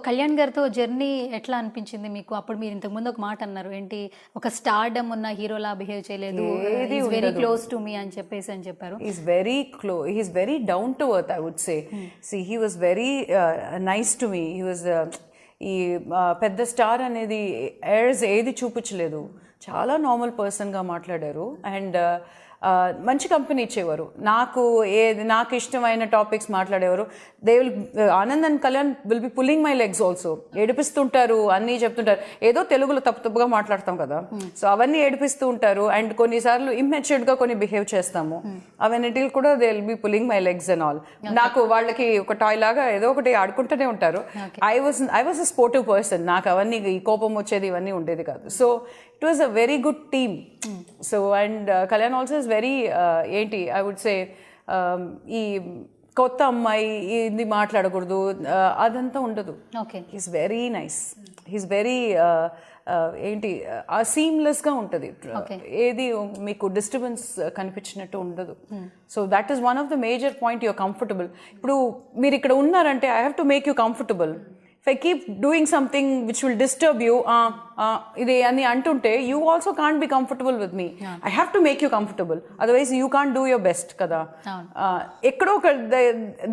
కళ్యాణ్ గారితో జర్నీ ఎట్లా అనిపించింది మీకు? అప్పుడు మీరు ఇంతకుముందు ఒక మాట అన్నారు, ఏంటి ఒక స్టార్డమ్ ఉన్న హీరోలా బిహేవ్ చేయలేదు, వెరీ క్లోజ్ టు మీ అని చెప్పారు. Is very down to earth, I would say. See he was very nice to me. He was ఈ పెద్ద స్టార్ అనేది ఎయిర్స్ ఏది చూపించలేదు, చాలా నార్మల్ పర్సన్గా మాట్లాడారు. అండ్ మంచి కంపెనీ ఇచ్చేవారు. నాకు ఇష్టమైన టాపిక్స్ మాట్లాడేవారు. They will Anand and Kalyan will be pulling my legs also. ఏడిపిస్తుంటారు, అన్నీ చెప్తుంటారు. ఏదో తెలుగులో తప్పుగా మాట్లాడతాం కదా, సో అవన్నీ ఏడిపిస్తూ ఉంటారు. అండ్ కొన్నిసార్లు ఇమ్మెచ్యూర్డ్గా కొన్ని బిహేవ్ చేస్తాము, అవన్నీ కూడా they will be pulling my legs and all. నాకు వాళ్ళకి ఒక టాయ్ లాగా ఏదో ఒకటి ఆడుకుంటూనే ఉంటారు. I was a sportive person. నాకు అవన్నీ ఈ కోపం వచ్చేది ఇవన్నీ ఉండేది కాదు. So it was a very good team. So and Kalyan also is very ఏంటి I would say ఈ కొత్త అమ్మాయి ఇది మాట్లాడకూడదు అదంతా ఉండదు. He's very nice, he's very ఏంటి సీమ్లెస్గా ఉంటుంది. ఏది మీకు డిస్టర్బెన్స్ కనిపించినట్టు ఉండదు. So that is one of the major point. You're comfortable. ఇప్పుడు మీరు ఇక్కడ ఉన్నారంటే I have to make you comfortable. If I keep doing something which will disturb you, ఇది అని అంటుంటే you also can't be comfortable with me. I have to make you comfortable, otherwise you can't do your best కదా. ఎక్కడో ఒక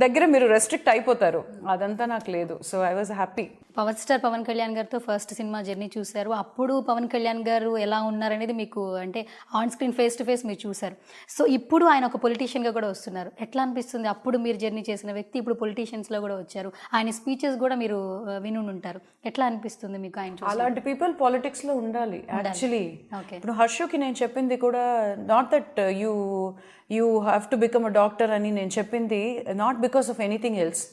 దగ్గర మీరు restrict అయిపోతారు, అదంతా నాకు లేదు. So I was happy. Power star Pawan Kalyan గారితో ఫస్ట్ సినిమా జర్నీ చూశారు. అప్పుడు పవన్ కళ్యాణ్ గారు ఎలా ఉన్నారనేది మీకు అంటే on screen face to face మీరు చూశారు. సో ఇప్పుడు ఆయన ఒక పొలిటీషియన్గా కూడా వస్తున్నారు. ఎట్లా అనిపిస్తుంది? అప్పుడు మీరు జర్నీ చేసిన వ్యక్తి ఇప్పుడు పొలిటీషియన్స్లో కూడా వచ్చారు. ఆయన స్పీచెస్ కూడా మీరు విని ఉంటారు. ఎట్లా అనిపిస్తుంది మీకు ఆయన? అలాంటి పీపుల్ పాలిటిక్స్లో ఉండాలి యాక్చువల్లీ. ఇప్పుడు హర్షుకి నేను చెప్పింది కూడా not that you have to become a doctor అని నేను చెప్పింది, not because of anything else.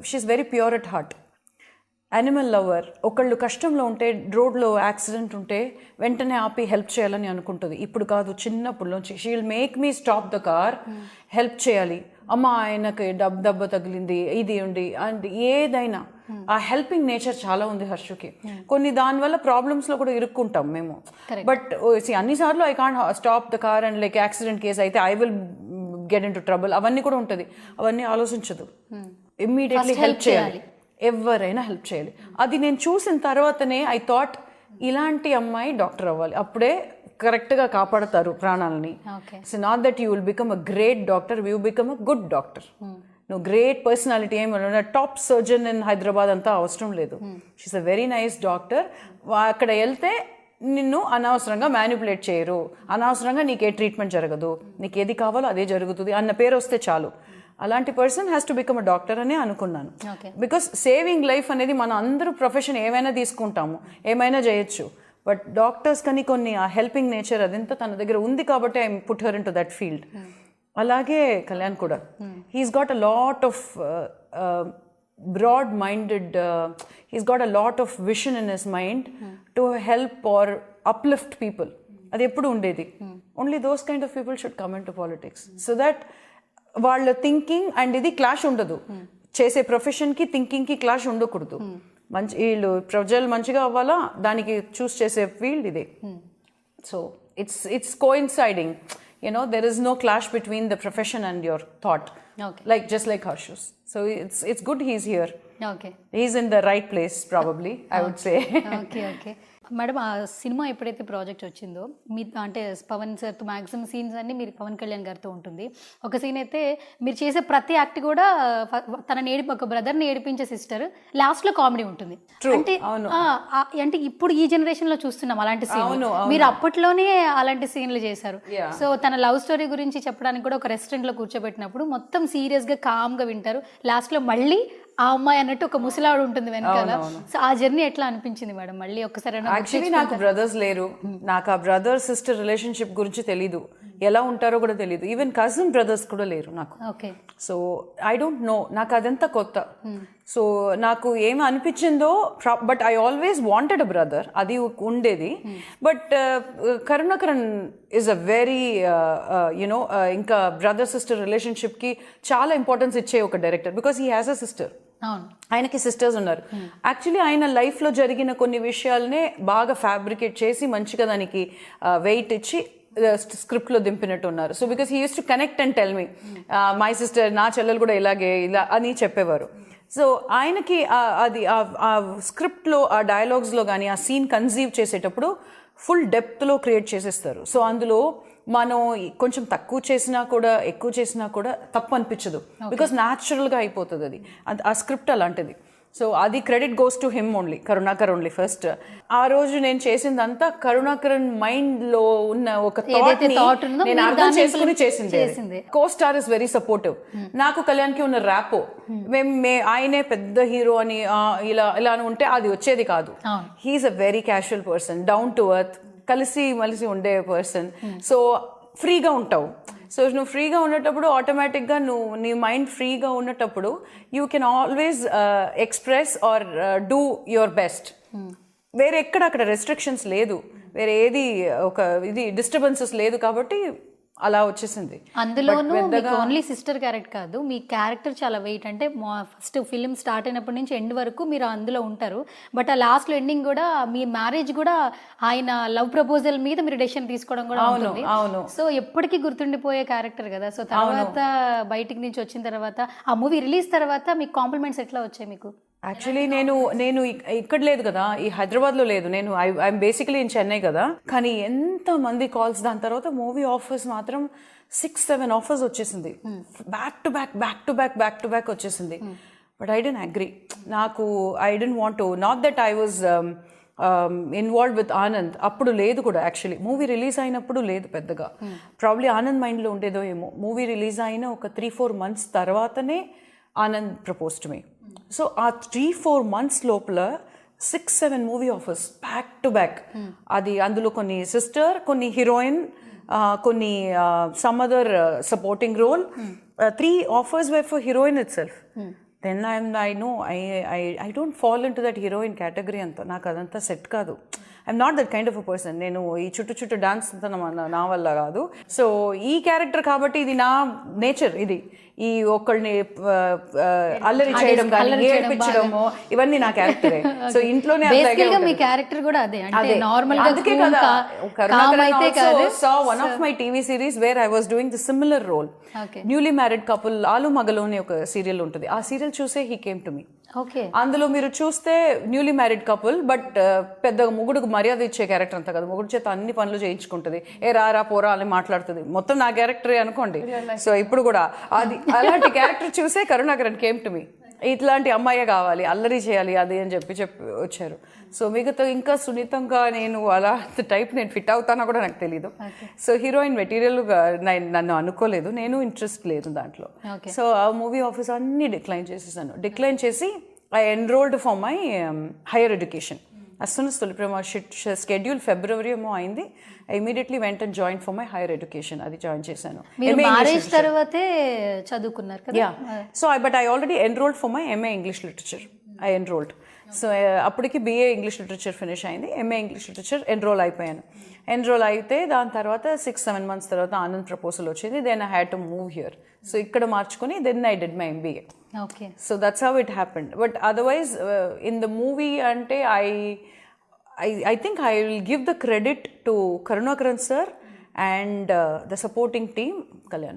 She's very pure at heart, animal lover. ఒకళ్ళు కష్టంలో ఉంటే, రోడ్లో యాక్సిడెంట్ ఉంటే వెంటనే ఆపి హెల్ప్ చేయాలని అనుకుంటుంది. ఇప్పుడు కాదు, చిన్నప్పటి నుంచి she will make me stop the car, help చేయాలి. అమ్మ ఆయనకి దెబ్బ తగిలింది, ఇది ఉండి అండ్ ఏదైనా ఆ హెల్పింగ్ నేచర్ చాలా ఉంది హర్షుకి. కొన్ని దానివల్ల ప్రాబ్లమ్స్లో కూడా ఇరుక్కుంటాం మేము. బట్ అన్నిసార్లు I can't stop the car and like accident case అయితే I will get into trouble, అవన్నీ కూడా ఉంటుంది. అవన్నీ ఆలోచించదు, ఇమ్మీడియట్లీ హెల్ప్ చేయాలి. ఎవరైనా హెల్ప్ చేయాలి. అది నేను చూసిన తర్వాతనే ఐ థాట్ ఇలాంటి అమ్మాయి డాక్టర్ అవ్వాలి, అప్పుడే కరెక్ట్గా కాపాడతారు ప్రాణాలని. So not that you will become a great doctor, you become a good doctor. నువ్వు గ్రేట్ పర్సనాలిటీ ఏమన్నా టాప్ సర్జన్ ఇన్ హైదరాబాద్ అంతా అవసరం లేదు. She's a very nice doctor. అక్కడ వెళ్తే నిన్ను అనవసరంగా మ్యానిపులేట్ చేయరు, అనవసరంగా నీకే ట్రీట్మెంట్ జరగదు, నీకు ఏది కావాలో అదే జరుగుతుంది అన్న పేరు వస్తే చాలు. అలాంటి person has to become a doctor అనే అనుకున్నాను. బికాస్ సేవింగ్ లైఫ్ అనేది మన అందరూ ప్రొఫెషన్ ఏమైనా తీసుకుంటాము, ఏమైనా చేయొచ్చు. బట్ డాక్టర్స్ కానీ కొన్ని ఆ హెల్పింగ్ నేచర్ అదంతా తన దగ్గర ఉంది కాబట్టి I put her into that field. అలాగే కళ్యాణ్ కూడా he's got a lot of broad minded, he's got a lot of vision in his mind to help or uplift people. అది ఎప్పుడు ఉండేది. Only those kind of people should come into politics so that వాళ్ళ thinking and ఇది clash ఉండదు. చేసే ప్రొఫెషన్కి థింకింగ్కి clash ఉండకూడదు. వీళ్ళు ప్రజలు మంచిగా అవ్వాలా, దానికి చూస్ చేసే ఫీల్డ్ ఇదే. So it's coinciding, there is no clash between the profession and your thought. Just like Harshus. So it's good he's here. He's in the right place probably, I would say. Okay. Madam, ఆ cinema ఎప్పుడైతే project వచ్చిందో మీ అంటే పవన్ సార్తో maximum scenes అన్నీ మీరు పవన్ కళ్యాణ్ గారితో ఉంటుంది. ఒక సీన్ అయితే మీరు చేసే ప్రతి యాక్ట్ కూడా ఒక బ్రదర్ని ఏడిపించే సిస్టర్, లాస్ట్లో కామెడీ ఉంటుంది. అంటే ఇప్పుడు ఈ జనరేషన్లో చూస్తున్నాం అలాంటి సీన్. మీరు అప్పట్లోనే అలాంటి సీన్లు చేశారు. సో తన లవ్ స్టోరీ గురించి చెప్పడానికి కూడా ఒక రెస్టారెంట్లో కూర్చోబెట్టినప్పుడు మొత్తం సీరియస్గా కామ్గా వింటారు. లాస్ట్లో మళ్ళీ ఆ అమ్మాయి అన్నట్టు ఒక ముసలాడు ఉంటుంది వెనకాల. సో ఆ జర్నీ ఎట్లా అనిపించింది మేడం? మళ్ళీ ఒకసారి యాక్చువల్లీ నాకు బ్రదర్స్ లేరు. నాకు ఆ బ్రదర్ సిస్టర్ రిలేషన్షిప్ గురించి తెలీదు, ఎలా ఉంటారో కూడా తెలీదు. ఈవెన్ కజిన్ బ్రదర్స్ కూడా లేరు నాకు. సో ఐ డోంట్ నో, నాకు అదంతా కొత్త. సో నాకు ఏమి అనిపించిందో, but I always wanted a brother, అది ఉండేది. But Karunakaran is a very ఇంకా బ్రదర్ సిస్టర్ రిలేషన్షిప్కి చాలా ఇంపార్టెన్స్ ఇచ్చే ఒక director. Because he has a sister, ఆయనకి సిస్టర్స్ ఉన్నారు. యాక్చువల్లీ ఆయన లైఫ్లో జరిగిన కొన్ని విషయాలనే బాగా ఫ్యాబ్రికేట్ చేసి మంచిగా దానికి వెయిట్ ఇచ్చి స్క్రిప్ట్లో దింపినట్టు ఉన్నారు. So because he use to connect and tell me, my sister, నా చెల్లెలు కూడా ఇలా అని చెప్పేవారు. సో ఆయనకి అది ఆ స్క్రిప్ట్లో ఆ డైలాగ్స్లో కానీ ఆ సీన్ కన్సీవ్ చేసేటప్పుడు ఫుల్ డెప్త్లో క్రియేట్ చేసేస్తారు. సో అందులో మనం కొంచెం తక్కువ చేసినా కూడా ఎక్కువ చేసినా కూడా తప్పు అనిపించదు, బికాస్ న్యాచురల్గా అయిపోతుంది అది. ఆ స్క్రిప్ట్ అలాంటిది. సో అది credit goes to him only, Karunakar only. First ఆ రోజు నేను చేసిందంతా కరుణాకరన్ మైండ్ లో ఉన్న ఒక థాట్ నేను అర్థం చేసుకుని చేసింది. Co star is very supportive. నాకు కళ్యాణ్కి ఉన్న ర్యాపో, ఆయనే పెద్ద హీరో అని ఇలా ఇలా ఉంటే అది వచ్చేది కాదు. He's a very casual person, down to earth, కలిసి మలిసి ఉండే పర్సన్. సో ఫ్రీగా ఉంటావు. సో నువ్వు ఫ్రీగా ఉండేటప్పుడు ఆటోమేటిక్గా నీ మైండ్ ఫ్రీగా ఉండేటప్పుడు you can always express or do your best. వేరే ఎక్కడ అక్కడ రెస్ట్రిక్షన్స్ లేదు, వేరే ఏది ఒక ఇది డిస్టర్బెన్సెస్ లేదు, కాబట్టి అలా వచ్చేసింది. అందులోనూ మీకు ఓన్లీ సిస్టర్ క్యారెక్టర్ కాదు, మీ క్యారెక్టర్ చాలా వెయిట్. అంటే ఫస్ట్ ఫిలిం స్టార్ట్ అయినప్పటి నుంచి ఎండ్ వరకు మీరు అందులో ఉంటారు. బట్ ఆ లాస్ట్ లో ఎండింగ్ కూడా మీ మ్యారేజ్ కూడా ఆయన లవ్ ప్రపోజల్ మీద మీరు డెసిషన్ తీసుకోవడం కూడా ఉంటుంది. సో ఎప్పటికీ గుర్తుండిపోయే క్యారెక్టర్ కదా. సో తర్వాత బయటికి నుంచి వచ్చిన తర్వాత ఆ మూవీ రిలీజ్ తర్వాత మీకు కాంప్లిమెంట్స్ ఎట్లా వచ్చాయి మీకు? యాక్చువల్లీ నేను ఇక్కడ లేదు కదా, ఈ హైదరాబాద్లో లేదు, నేను ఐఎమ్ బేసికలీ ఇన్ చెన్నై కదా. కానీ ఎంతమంది కాల్స్, దాని తర్వాత మూవీ ఆఫర్స్ మాత్రం 6-7 ఆఫర్స్ వచ్చేసింది, బ్యాక్ టు బ్యాక్ వచ్చేసింది. But I didn't agree. I didn't want to, not that I was involve with Anand. అప్పుడు లేదు కూడా, యాక్చువల్లీ మూవీ రిలీజ్ అయినప్పుడు లేదు పెద్దగా. ప్రాబ్లీ ఆనంద్ మైండ్లో ఉండేదో ఏమో. మూవీ రిలీజ్ అయిన ఒక 3-4 మంత్స్ తర్వాతనే Anand propose to me. So ఆ 3-4 మంత్స్ లోపల 6-7 movie offers back to back. అది అందులో కొన్ని సిస్టర్, కొన్ని హీరోయిన్, కొన్ని some other supporting role. 3 offers were for heroine itself. Then I don't fall into that heroine category anta. నాకు అదంతా సెట్ కాదు. I'm not that kind of a person. నేను ఈ చుట్టూ డాన్స్ అంతా నా వల్ల కాదు. సో ఈ క్యారెక్టర్ కాబట్టి ఇది నా నేచర్. ఇది ఈ ఒక్కళ్ళని అల్లరి చేయడం కానీ ఏడిపించడము ఇవన్నీ నా క్యారెక్టరే. సో ఇంట్లోనే మీ క్యారెక్టర్ కూడా అదే. అందుకే కదా saw one of my TV series where I was doing the similar role. Newly married couple, ఆలు మగలు అని ఒక సీరియల్ ఉంటుంది. ఆ సీరియల్ చూసే he came to me. అందులో మీరు చూస్తే న్యూలీ మ్యారీడ్ కపుల్, బట్ పెద్దగా మొగుడుకు మర్యాద ఇచ్చే క్యారెక్టర్ అంతా కదా, మొగుడు చేత అన్ని పనులు చేయించుకుంటుంది, ఏ రా పోరా అని మాట్లాడుతుంది, మొత్తం నా క్యారెక్టరే అనుకోండి. సో ఇప్పుడు కూడా అలాంటి క్యారెక్టర్ చూసే కరుణాకరన్ కేమ్ టు మీ. ఇట్లాంటి అమ్మాయే కావాలి, అల్లరి చేయాలి అది అని చెప్పి వచ్చారు. సో మిగతా ఇంకా సున్నితంగా నేను అలా టైప్ నేను ఫిట్ అవుతానో కూడా నాకు తెలీదు. సో హీరోయిన్ మెటీరియల్గా నన్ను అనుకోలేదు, నేను ఇంట్రెస్ట్ లేదు దాంట్లో. సో ఆ మూవీ ఆఫీస్ అన్ని డిక్లైన్ చేసి I enrolled for my higher education. as soon as Tuliprema schedule February ఏమో అయింది, I immediately went and joined for my higher education. అది జాయిన్ చేశాను. మీరు మ్యారేజ్ తర్వాతే చదువుకున్నారు కదా? Yeah. So but I already enrolled for my MA English Literature. I enrolled. So అప్పటికి BA English literature finish అయింది, MA ఇంగ్లీష్ లిటరేచర్ ఎన్రోల్ అయిపోయాను. Enrol అయితే దాని తర్వాత 6-7 months తర్వాత ఆనంద్ ప్రపోజల్ వచ్చింది. Then I had to move here. So ఇక్కడ మార్చుకొని then I did my MBA. Okay. So that's how it happened. But otherwise in the movie ante I think I will give the credit to Karunakaran sir and the supporting team, Kalyan.